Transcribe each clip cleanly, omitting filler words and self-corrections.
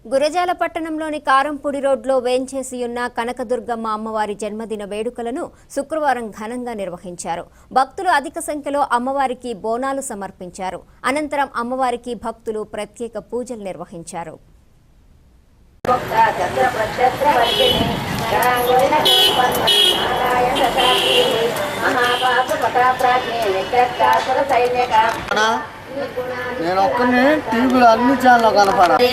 గురజాల పట్టణంలోని కారంపూడి రోడ్లో వేంచేసి ఉన్న కనకదుర్గమ్మ అమ్మవారి జన్మదిన వేడుకలను శుక్రవారం ఘనంగా నిర్వహించారు. భక్తులు అధిక సంఖ్యలో అమ్మవారికి బోనాలు సమర్పించారు. అనంతరం అమ్మవారికి భక్తులు ప్రత్యేక పూజలు నిర్వహించారు. నేను ఒక్కనే టీవీలో అన్ని ఛానల్లో కనపడాలి.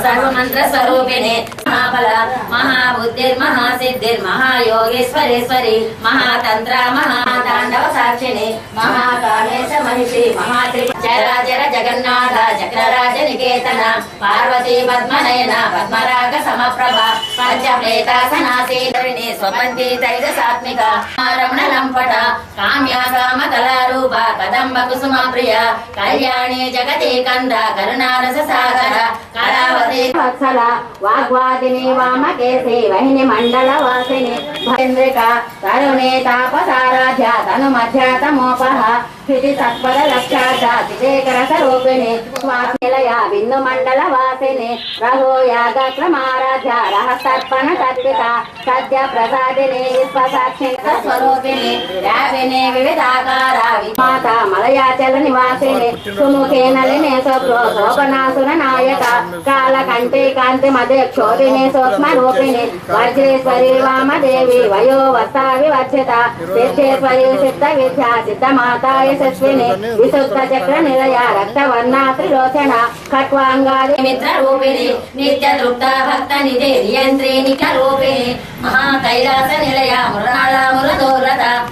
సర్వమంత్ర స్వరూపిణి మహాబల మహాబుద్ధిర్ మహాసిద్ధిర్ మహాయోగేశ్వరేశ్వరి మహాతంత్ర మహాతాండవ సాక్షిణి మహాకాళేశ మహిషి మహాత్రిపురాజర జగన్నాథ చక్రరాజ నికేతన పార్వతీ పద్మనయన పద్మరాగ సమప్రభ పంచప్రేతాసనాసీని స్వపంతి తైజసాత్మిక రమణ లంపట కామ్య కామ కళారూప కదంబ కుసుమ ప్రియ కళ్యాణి జగతి కంద కరుణారస సాగర కళావతి వత్సల వాగ్వాదిని వామకేసి వహిని మండల వాసిని భేంద్రిక తరుణి తాపసారాధ్య తను మధ్యాతమోపహ స్థితి సత్పద లక్షాధికర స్వరూపిణి స్వామిలయ బిందు మండల వాసిని రఘు యాగ క్రమారాధ్య రహసర్పణ సత్పిత సద్య ప్రసాదిని విశ్వసాక్షి స్వరూపిణి వ్యాపిని వివిధాకార మాత మలయాచల నివాసిని సుముఖే నలినే శోభనాసుర నాయక కాల కంటి కాంతి మధ్య క్షోభిని సూక్ష్మ రూపిణి వజ్రేశ్వరి వామదేవి వయో వస్తా వివర్చిత సిద్ధేశ్వరి సిద్ధ విద్యా సిద్ధ మాతా యశస్విని విశుద్ధ చక్ర నిలయ రక్తవర్ణ త్రిలోచన ఖట్వాంగాది మిత్ర రూపిణి నిత్య తృప్త భక్త నిధి నియంత్రి నిఖ రూపిణి మహా కైలాస నిలయ మురళ మురదోరత